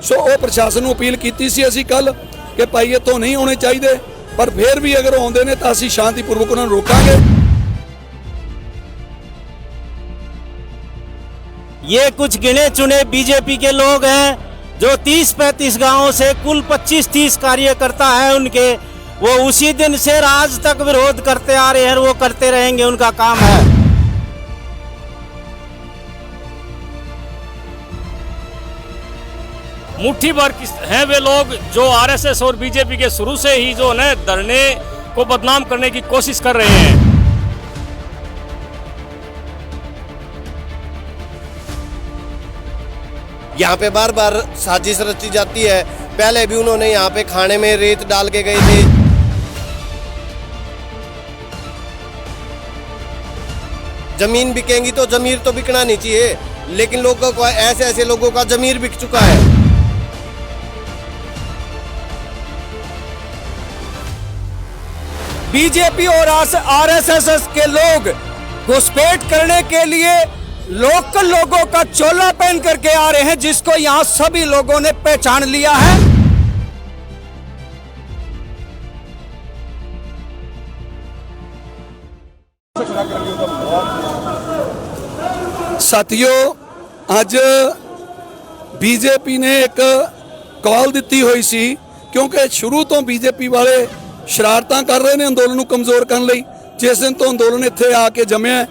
सो वो प्रशासन को अपील की सी असी कल कि भाई इतों नहीं होने चाहिए, पर फिर भी अगर आउंदे ने तो असीं शांतिपूर्वक उन्हां नूं रोकांगे। ये कुछ गिने चुने बीजेपी के लोग हैं जो 30-35 गांवों से कुल 25-30 कार्यकर्ता हैं उनके, वो उसी दिन से आज तक विरोध करते आ रहे हैं, वो करते रहेंगे, उनका काम है। मुट्ठी भर हैं वे लोग जो आरएसएस और बीजेपी के शुरू से ही जो है धरने को बदनाम करने की कोशिश कर रहे हैं। यहाँ पे बार बार साजिश रची जाती है। पहले भी उन्होंने यहाँ पे खाने में रेत डाल के गए थे। जमीन बिकेंगी तो जमीर तो बिकना नहीं चाहिए, लेकिन लोगों को ऐसे लोगों का जमीर बिक चुका है। बीजेपी और आरएसएस के लोग घुसपैठ करने के लिए लोकल लोगों का चोला पहन करके आ रहे हैं, जिसको यहां सभी लोगों ने पहचान लिया है। साथियों, अज बीजेपी ने एक कॉल दी हुई सी, क्योंकि शुरू तो बीजेपी वाले शरारतां कर रहे हैं अंदोलन को कमज़ोर करने लई। जिस दिन तो अंदोलन इत्थे आके जमया,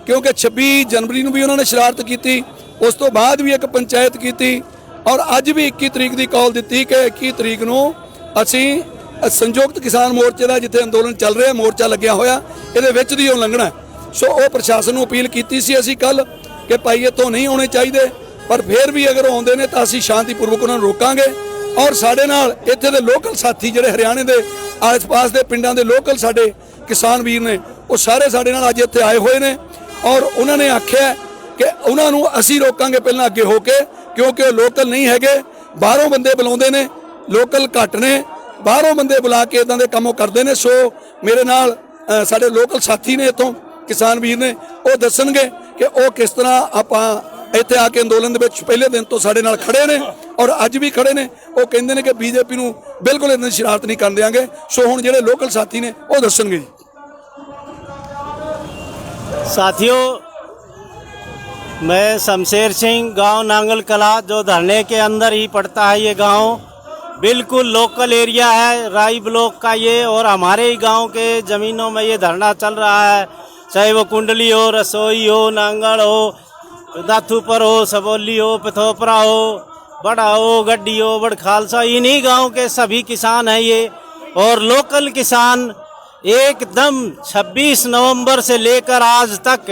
क्योंकि 26 जनवरी को भी उन्होंने शरारत की, उस तो बाद भी एक पंचायत की, और अज भी 21 तरीक की कॉल दी कि 21 तरीक को असी संयुक्त किसान मोर्चे का जिथे अंदोलन चल रहा, मोर्चा लग्या होया, ये दी लंघना। सो वो प्रशासन को अपील की सी असी कल कि भाई इतों नहीं होने चाहिए, पर फिर भी अगर आउंदे ने तो असीं शांतिपूर्वक उन्हां नूं रोकांगे। और साडे नाल इत्थे दे लोकल साथी जिहड़े हरियाणे दे आस पास के पिंडां दे लोकल साडे किसान वीर ने, वो सारे साडे नाल अज इत्थे आए हुए ने, और उन्होंने आख्या कि उन्होंने असी रोकांगे पहला अगे होके, क्योंकि लोकल नहीं है, बाहरों बंदे बुलाते हैं, लोकल घट ने, बाहरों बंदे बुला के इदां दे काम करते हैं। सो मेरे नाल साडे लोकल साथी ने इतों किसान वीर ने, वो दसणगे कि वो किस तरह आपां इत्थे आके अंदोलन दे विच पहले दिन तो साडे नाल खड़े ने और अज भी खड़े ने। वो कहंदे ने कि बीजेपी नूं बिल्कुल इन्हां शरारत नहीं करन देंगे। सो हुण जिहड़े लोकल साथी ने वो दसणगे। साथियों, मैं शमशेर सिंह, गांव नांगल कला, जो धरने के अंदर ही पड़ता है। ये गांव बिल्कुल लोकल एरिया है, राई ब्लॉक का ये, और हमारे ही गांव के ज़मीनों में ये धरना चल रहा है। चाहे वो कुंडली हो, रसोई हो, नांगल हो, दाथूपर हो, सबोली हो, पिथोपरा हो, बड़ा हो, गड्डी हो, बड़ खालसा, इन्हीं गांव के सभी किसान हैं ये। और लोकल किसान एकदम 26 नवंबर से लेकर आज तक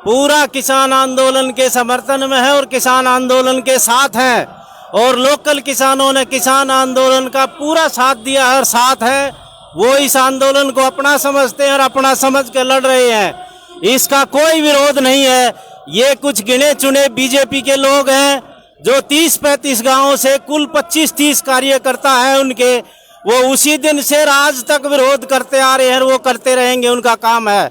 पूरा किसान आंदोलन के समर्थन में है और किसान आंदोलन के साथ हैं। और लोकल किसानों ने किसान आंदोलन का पूरा साथ दिया है और साथ है, वो इस आंदोलन को अपना समझते हैं और अपना समझ के लड़ रहे हैं। इसका कोई विरोध नहीं है। ये कुछ गिने चुने बीजेपी के लोग हैं जो 30-35 गांवों से कुल 25-30 कार्यकर्ता हैं उनके, वो उसी दिन से आज तक विरोध करते आ रहे हैं, वो करते रहेंगे, उनका काम है।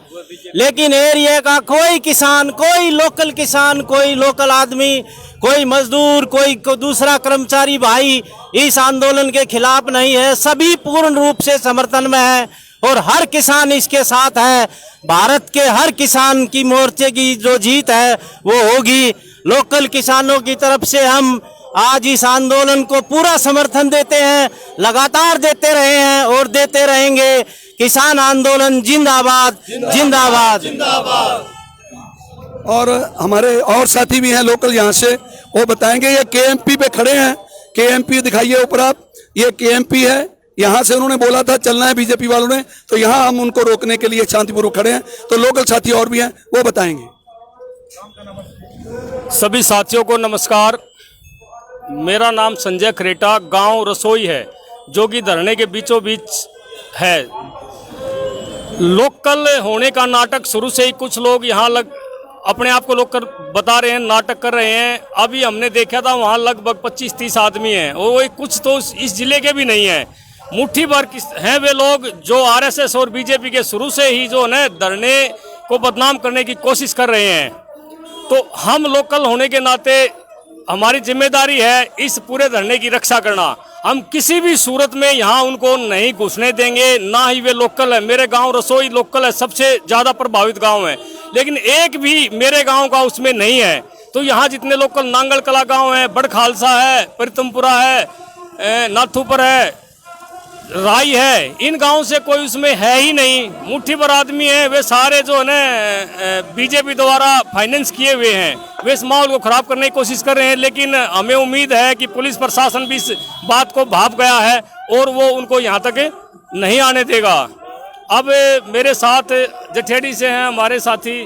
लेकिन एरिया का कोई किसान, कोई लोकल किसान, कोई लोकल आदमी, कोई मजदूर, कोई दूसरा कर्मचारी भाई इस आंदोलन के खिलाफ नहीं है। सभी पूर्ण रूप से समर्थन में है और हर किसान इसके साथ है। भारत के हर किसान की मोर्चे की जो जीत है वो होगी। लोकल किसानों की तरफ से हम आज इस आंदोलन को पूरा समर्थन देते हैं, लगातार देते रहे हैं और देते रहेंगे। किसान आंदोलन जिंदाबाद, जिंदाबाद, जिंदाबाद। और हमारे और साथी भी हैं लोकल यहाँ से, वो बताएंगे। ये केएमपी पे खड़े हैं, केएमपी दिखाइए ऊपर आप, ये केएमपी है। यहाँ से उन्होंने बोला था चलना है बीजेपी वालों ने, तो यहाँ हम उनको रोकने के लिए शांतिपूर्वक खड़े हैं। तो लोकल साथी और भी हैं, वो बताएंगे। सभी साथियों को नमस्कार। मेरा नाम संजय खरेटा, गांव रसोई है, जो कि धरने के बीचों बीच है। लोकल होने का नाटक शुरू से ही कुछ लोग यहाँ अपने आप को लोकल बता रहे हैं, नाटक कर रहे हैं। अभी हमने देखा था वहाँ लगभग 25-30 आदमी हैं, और कुछ तो इस जिले के भी नहीं हैं। मुट्ठी भर हैं वे लोग जो आरएसएस और बीजेपी के शुरू से ही जो है धरने को बदनाम करने की कोशिश कर रहे हैं। तो हम लोकल होने के नाते हमारी जिम्मेदारी है इस पूरे धरने की रक्षा करना। हम किसी भी सूरत में यहाँ उनको नहीं घुसने देंगे, ना ही वे लोकल है। मेरे गांव रसोई लोकल है, सबसे ज़्यादा प्रभावित गांव है, लेकिन एक भी मेरे गांव का उसमें नहीं है। तो यहाँ जितने लोकल नांगल कला गांव है, बड़ खालसा है, प्रीतमपुरा है, नाथूपर है, राई है, इन गांव से कोई उसमें है ही नहीं। मुट्ठी भर आदमी है, वे सारे जो है ना बीजेपी द्वारा फाइनेंस किए हुए हैं। वे इस माहौल को खराब करने की कोशिश कर रहे हैं, लेकिन हमें उम्मीद है कि पुलिस प्रशासन भी इस बात को भाप गया है और वो उनको यहाँ तक नहीं आने देगा। अब मेरे साथ जठेड़ी से हैं हमारे साथी,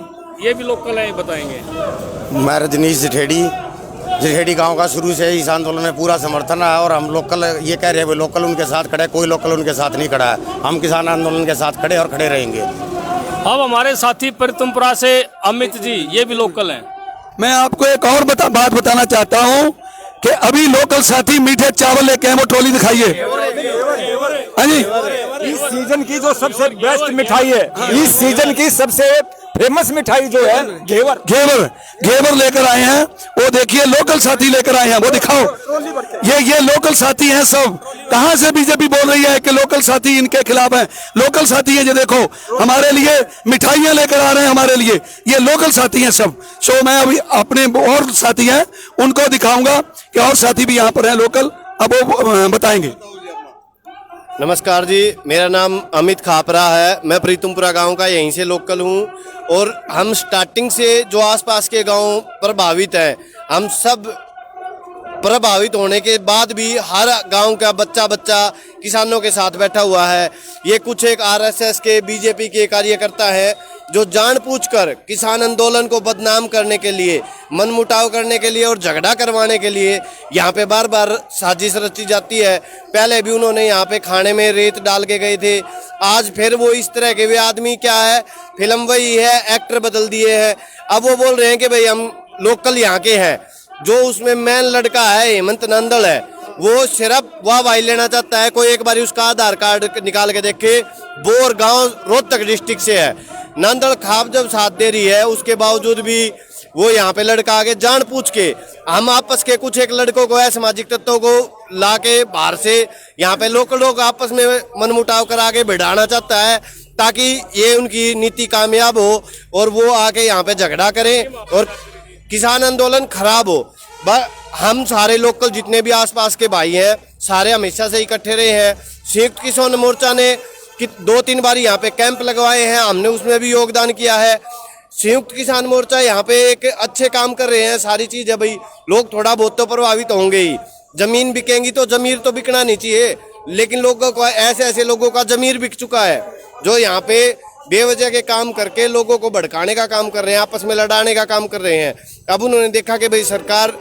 ये भी लोकल हैं, बताएंगे। मैं रजनीश जठेड़ी गांव का शुरू से इस आंदोलन में पूरा समर्थन है और हम लोकल ये कह रहे हैं लोकल उनके साथ खड़े, कोई लोकल उनके साथ नहीं खड़ा है। हम किसान आंदोलन के साथ खड़े और खड़े रहेंगे। अब हमारे साथी प्रीतमपुरा से अमित जी, ये भी लोकल हैं। मैं आपको एक और बात बताना चाहता हूं कि अभी लोकल साथी मीठे चावल लेके हैं, वो ट्रॉली दिखाइए। हाँ जी, इस सीजन की जो सबसे बेस्ट मिठाई है, इस सीजन की सबसे फेमस मिठाई जो है घेवर लेकर आए हैं। वो देखिए लोकल साथी लेकर आए हैं, वो दिखाओ। ये लोकल साथी हैं सब। कहां से बीजेपी बोल रही है कि लोकल साथी इनके खिलाफ हैं? लोकल साथी है, ये देखो हमारे लिए मिठाइयां लेकर आ रहे हैं, हमारे लिए ये लोकल साथी हैं सब। सो मैं अभी अपने और साथी हैं उनको दिखाऊंगा कि और साथी भी यहाँ पर हैं लोकल, अब वो बताएंगे। नमस्कार जी, मेरा नाम अमित खापरा है। मैं प्रीतमपुरा गांव का यहीं से लोकल हूं और हम स्टार्टिंग से जो आसपास के गांव प्रभावित हैं, हम सब प्रभावित होने के बाद भी हर गांव का बच्चा किसानों के साथ बैठा हुआ है। ये कुछ एक आरएसएस के बीजेपी के कार्यकर्ता हैं जो जानबूझकर किसान आंदोलन को बदनाम करने के लिए, मनमुटाव करने के लिए और झगड़ा करवाने के लिए यहाँ पे बार बार साजिश रची जाती है। पहले भी उन्होंने यहाँ पे खाने में रेत डाल के गए थे, आज फिर वो इस तरह के वे आदमी क्या है, फिल्म वही है, एक्टर बदल दिए हैं। अब वो बोल रहे हैं कि भाई हम लोकल यहाँ के हैं। जो उसमें मेन लड़का है हेमंत नांदल है, वो सिर्फ वाहवाही लेना चाहता है। कोई एक बार उसका आधार कार्ड निकाल के देखे, बोर गांव रोहतक डिस्ट्रिक्ट से है। नांदल खाप जब साथ दे रही है, उसके बावजूद भी वो यहाँ पे लड़का आगे जान पूछ के हम आपस के कुछ एक लड़कों को, सामाजिक तत्वों को ला के बाहर से यहाँ पे लोकल लोग आपस में मनमुटाव करा के भिड़ाना चाहता है ताकि ये उनकी नीति कामयाब हो और वो आके यहाँ पे झगड़ा करें और किसान आंदोलन खराब हो। हम सारे लोकल जितने भी आसपास के भाई हैं, सारे हमेशा से इकट्ठे रहे हैं। संयुक्त किसान मोर्चा ने 2-3 बार यहाँ पे कैंप लगवाए हैं, हमने उसमें भी योगदान किया है। संयुक्त किसान मोर्चा यहाँ पे एक अच्छे काम कर रहे हैं। सारी चीज़ है भाई, लोग थोड़ा बहुत तो प्रभावित होंगे ही। जमीन बिकेंगी तो जमीर तो बिकना नहीं चाहिए, लेकिन लोगों को ऐसे लोगों का जमीर बिक चुका है जो यहाँ पे बेवजह के काम करके लोगों को भड़काने का काम कर रहे हैं, आपस में लड़ाने का काम कर रहे हैं। अब उन्होंने देखा कि भाई सरकार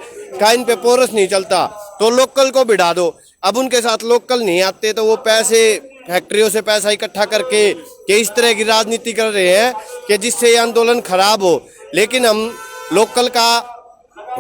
का इन पे पोरस नहीं चलता तो लोकल को भिड़ा दो। अब उनके साथ लोकल नहीं आते तो वो पैसे फैक्ट्रियों से पैसा इकट्ठा करके कि इस तरह की राजनीति कर रहे हैं कि जिससे ये आंदोलन खराब हो। लेकिन हम लोकल का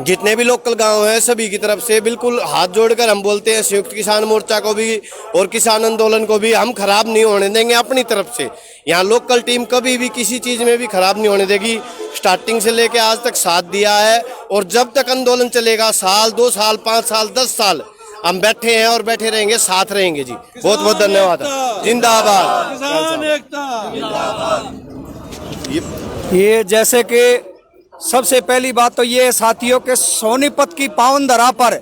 जितने भी लोकल गांव हैं सभी की तरफ से बिल्कुल हाथ जोड़कर हम बोलते हैं, संयुक्त किसान मोर्चा को भी और किसान आंदोलन को भी हम खराब नहीं होने देंगे अपनी तरफ से। यहाँ लोकल टीम कभी भी किसी चीज़ में भी खराब नहीं होने देगी। स्टार्टिंग से लेके आज तक साथ दिया है और जब तक आंदोलन चलेगा, साल 2 साल 5 साल 10 साल हम बैठे हैं और बैठे रहेंगे, साथ रहेंगे जी। बहुत बहुत धन्यवाद। जिंदाबाद। ये जैसे कि सबसे पहली बात तो ये साथियों के सोनीपत की पावन धरा पर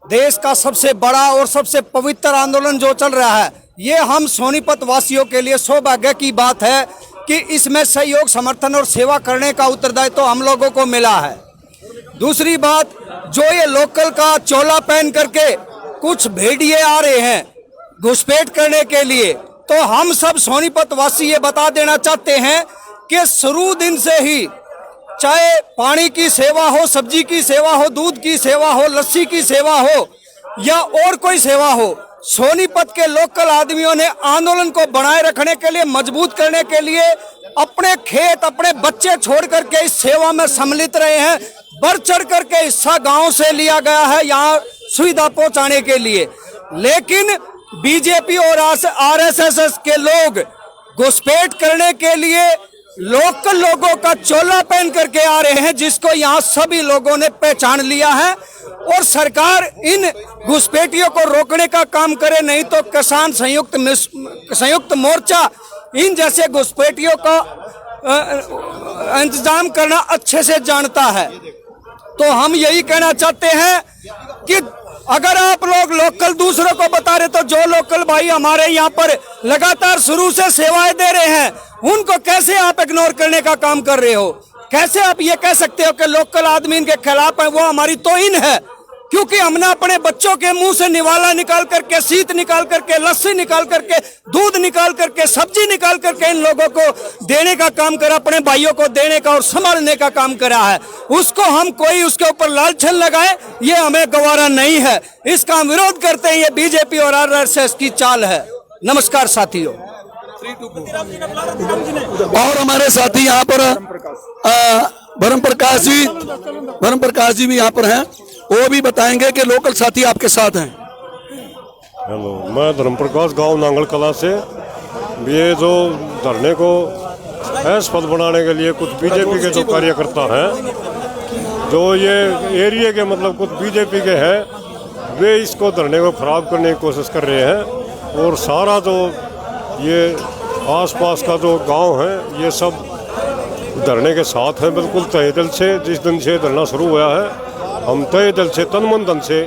देश का सबसे बड़ा और सबसे पवित्र आंदोलन जो चल रहा है, ये हम सोनीपत वासियों के लिए सौभाग्य की बात है कि इसमें सहयोग, समर्थन और सेवा करने का उत्तरदायित्व तो हम लोगों को मिला है। दूसरी बात, जो ये लोकल का चोला पहन करके कुछ भेड़िए आ रहे हैं घुसपैठ करने के लिए, तो हम सब सोनीपत वासी ये बता देना चाहते हैं कि शुरू दिन से ही, चाहे पानी की सेवा हो, सब्जी की सेवा हो, दूध की सेवा हो, लस्सी की सेवा हो या और कोई सेवा हो, सोनीपत के लोकल आदमियों ने आंदोलन को बनाए रखने के लिए, मजबूत करने के लिए अपने खेत, अपने बच्चे छोड़ करके इस सेवा में सम्मिलित रहे हैं। बढ़ चढ़ करके हिस्सा गांव से लिया गया है यहाँ सुविधा पहुंचाने के लिए। लेकिन बीजेपी और आरएसएस के लोग घुसपैठ करने के लिए लोकल लोगों का चोला पहन करके आ रहे हैं, जिसको यहाँ सभी लोगों ने पहचान लिया है। और सरकार इन घुसपैठियों को रोकने का काम करे, नहीं तो किसान संयुक्त मोर्चा इन जैसे घुसपैठियों का इंतजाम करना अच्छे से जानता है। तो हम यही कहना चाहते हैं कि अगर आप लोग लोकल दूसरों को बता रहे, तो जो लोकल भाई हमारे यहाँ पर लगातार शुरू से सेवाएं दे रहे हैं, उनको कैसे आप इग्नोर करने का काम कर रहे हो? कैसे आप ये कह सकते हो कि लोकल आदमी इनके खिलाफ है? वो हमारी तौहीन है, क्योंकि हमने अपने बच्चों के मुंह से निवाला निकाल करके, शीत निकाल करके, लस्सी निकाल करके, दूध निकाल करके, सब्जी निकाल करके इन लोगों को देने का काम करा, अपने भाइयों को देने का और संभालने का काम करा है। उसको हम कोई उसके ऊपर लालछन लगाए, ये हमें गवारा नहीं है। इसका हम विरोध करते हैं। ये बीजेपी और आरएसएस की चाल है। नमस्कार साथियों। और हमारे साथी यहाँ पर भरम प्रकाश जी भी यहाँ पर हैं, वो भी बताएंगे कि लोकल साथी आपके साथ हैं। हेलो, मैं धर्म प्रकाश, गांव नांगल कला से। ये जो धरने को हैसपद बनाने के लिए कुछ बीजेपी के जो कार्यकर्ता हैं, जो ये एरिया के मतलब कुछ बीजेपी के हैं, वे इसको धरने को खराब करने की कोशिश कर रहे हैं। और सारा जो ये आसपास का जो गांव है, ये सब धरने के साथ है बिल्कुल तहे दिल से। जिस दिन से धरना शुरू हुआ है, हम तहे दिल से, तन मन धन से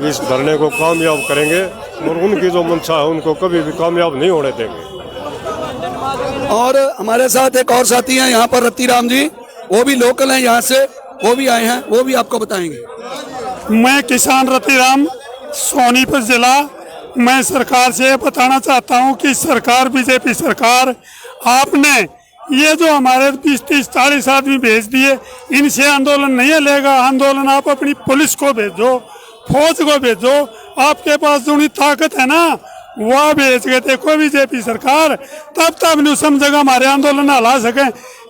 इस धरने को कामयाब करेंगे और उनकी जो मंशा है उनको कभी भी कामयाब नहीं होने देंगे। और हमारे साथ एक और साथी हैं यहाँ पर, रत्तीराम जी, वो भी लोकल हैं यहाँ से, वो भी आए हैं, वो भी आपको बताएंगे। मैं किसान रत्तीराम, सोनीपत जिला। मैं सरकार से बताना चाहता हूँ कि सरकार, बीजेपी सरकार, आपने ये जो हमारे 20, 30, 40 आदमी भेज दिए, इनसे आंदोलन नहीं लेगा। आंदोलन आप अपनी पुलिस को भेजो, फौज को भेजो। आपके पास जो ताकत है ना, वह भेज के देखो बीजेपी सरकार, तब नहीं समझेगा हमारे आंदोलन हला सके।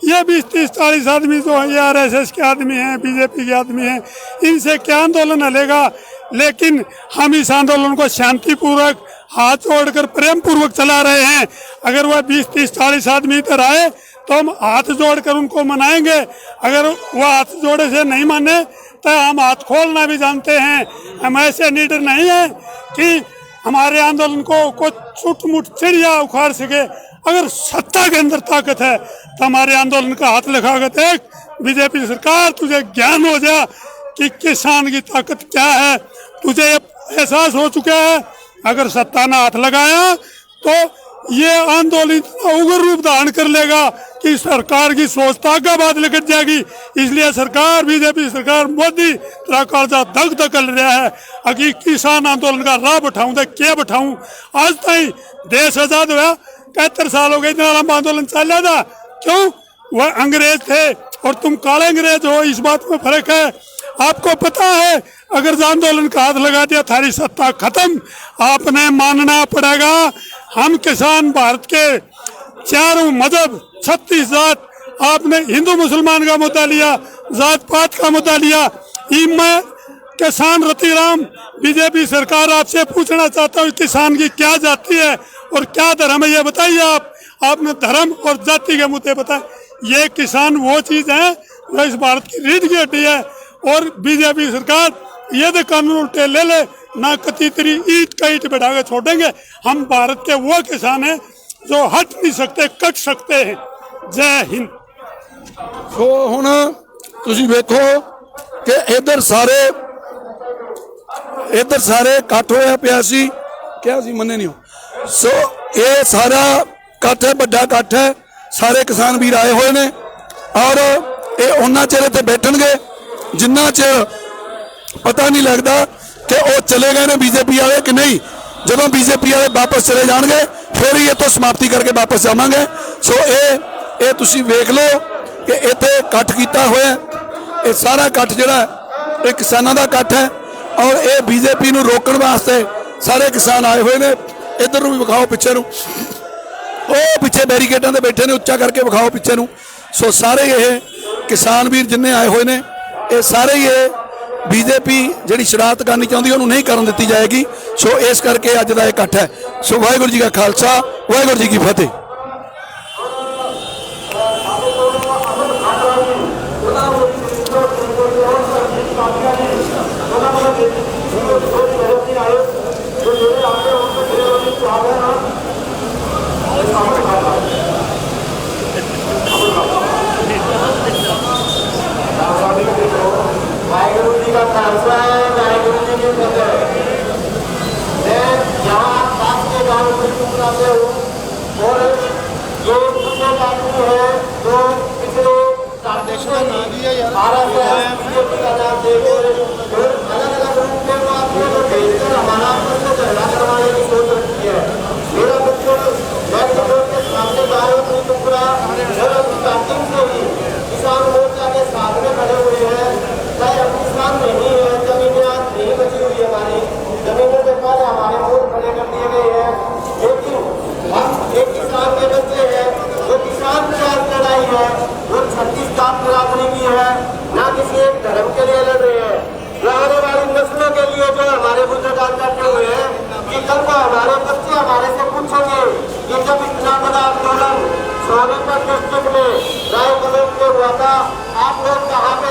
ये 20, 30, 40 आदमी जो है, ये आरएसएस के आदमी हैं, बीजेपी के आदमी हैं, इनसे क्या आंदोलन हलेगा? लेकिन हम इस आंदोलन को शांतिपूर्वक, हाथ जोड़कर, प्रेम पूर्वक चला रहे हैं। अगर वह 20, 30, 40 आदमी इधर आए तो हम हाथ जोड़कर उनको मनाएंगे। अगर वह हाथ जोड़े से नहीं माने तो हम हाथ खोलना भी जानते हैं। हम ऐसे लीडर नहीं है कि हमारे आंदोलन को छुटमुट चिड़िया उखाड़ सके। अगर सत्ता के अंदर ताकत है तो हमारे आंदोलन का हाथ लगाकर देख। बीजेपी सरकार, तुझे ज्ञान हो जा कि किसान की ताकत क्या है, तुझे एहसास हो चुका है। अगर सत्ता ने हाथ लगाया तो ये आंदोलन उग्र रूप धारण कर लेगा कि सरकार की सोच ताकत लेकर जाएगी। इसलिए सरकार, बीजेपी सरकार, मोदी तेरा कर्जा धक धकल रहा है। अगर किसान आंदोलन का राह बैठाऊं तो क्या बैठाऊं? आज तक देश आजाद हुआ 71 साल हो गए, इतना लंबा आंदोलन चल रहा था। क्यों? वह अंग्रेज थे और तुम काले अंग्रेज हो, इस बात में फर्क है। आपको पता है, अगर आंदोलन का हाथ लगा दिया, थारी सत्ता खत्म। आपने मानना पड़ेगा। हम किसान भारत के चारों मजहब, 36 जात, आपने हिंदू मुसलमान का मुद्दा लिया, जात पात का मुद्दा लिया। मैं किसान रत्तीराम, बीजेपी सरकार, आपसे पूछना चाहता हूँ, किसान की क्या जाति है और क्या धर्म है, ये बताइए। आपने धर्म और जाति के मुद्दे बताए। ये किसान वो चीज है जो इस भारत की रीढ़ की हड्डी है। और बीजेपी सरकार यदि कानून उल्टे ले ले, ना कती तेरी ईट का ईट बैठा के छोड़ेंगे। हम भारत के वो किसान हैं जो हट नहीं सकते, कट सकते हैं। जय हिंद। सो हुण तुसीं वेखो कि इधर सारे इकट्ठ होया पिया सी, क्या सी मन्ने नहीं हो। सो ये सारा इकट्ठ है, बड़ा इकट्ठ है, सारे किसान वीर आए हुए ने। और ये उन्ना चिर इत्थे बैठणगे जिन्ना चिर पता नहीं लगता कि वो चले गए ने बीजेपी वाले कि नहीं। जब बीजेपी वाले वापस चले जाएंगे फिर ही ये तो समाप्ति करके वापस जावांगे। सो ये तुसीं वेख लो कि इत्थे इकट्ठ कीता होया, ये सारा इकट्ठ जिहड़ा ये किसानां दा इकट्ठ है। और ये बीजेपी नूं रोकण वास्ते सारे किसान आए हुए ने। इधर नूं भी विखाओ, पिछे नूं, ਉਹ ਪਿੱਛੇ ਬੈਰੀਕੇਡਾਂ ਤੇ ਬੈਠੇ ਨੇ, ਉੱਚਾ ਕਰਕੇ ਵਿਖਾਓ ਪਿੱਛੇ ਨੂੰ। ਸੋ ਸਾਰੇ ਇਹ ਕਿਸਾਨ ਵੀਰ ਜਿੰਨੇ ਆਏ ਹੋਏ ਨੇ, ਇਹ ਸਾਰੇ ਹੀ ਇਹ बीजेपी ਜਿਹੜੀ ਸ਼ਰਾਰਤ ਕਰਨੀ ਚਾਹੁੰਦੀ ਉਹਨੂੰ ਨਹੀਂ ਕਰਨ ਦਿੱਤੀ ਜਾਏਗੀ। ਸੋ ਇਸ ਕਰਕੇ ਅੱਜ ਦਾ ਇਕੱਠ ਹੈ। ਸੋ ਵਾਹਿਗੁਰੂ ਜੀ ਕਾ ਖਾਲਸਾ, ਵਾਹਿਗੁਰੂ ਜੀ ਕੀ ਫਤਿਹ। वाहिगुरु जी का खालसा वाहिगुरु जी की फतेह। मैं यहाँ पास के गाँव में से हूँ और जो कुछ बातों है जो पिछले 12 से बीजेपी का नाम देकर अलग अलग रूप में बातों को भेजकर हमारा आपस में झगड़ा करवाने की सोच रखी है। मेरा बच्चों मैं के सामने गाँव में टुकड़ा और स्टार्टिंग से ही किसान मोर्चा के साथ में खड़े हुए हैं। चाहे हम किसान नहीं है, जमीनें आज नहीं बची हुई है, हमारी जमीनों के पहले हमारे मोर खड़े कर दिए गए हैं। लेकिन हम एक किसान के बच्चे हैं, जो किसान की आज लड़ाई है वो 36 जात बराबरी की है, ना किसी एक धर्म के लिए लड़ रहे हैं। जो आने वाली नस्लों के लिए जो हमारे बुजुर्ग करते हुए हैं कि कल को हमारे बच्चे हमारे से पूछेंगे कि जब इतना बड़ा आंदोलन सोनीपत डिस्ट्रिक्ट में रायबरेली में हुआ था, आप लोग कहाँ पे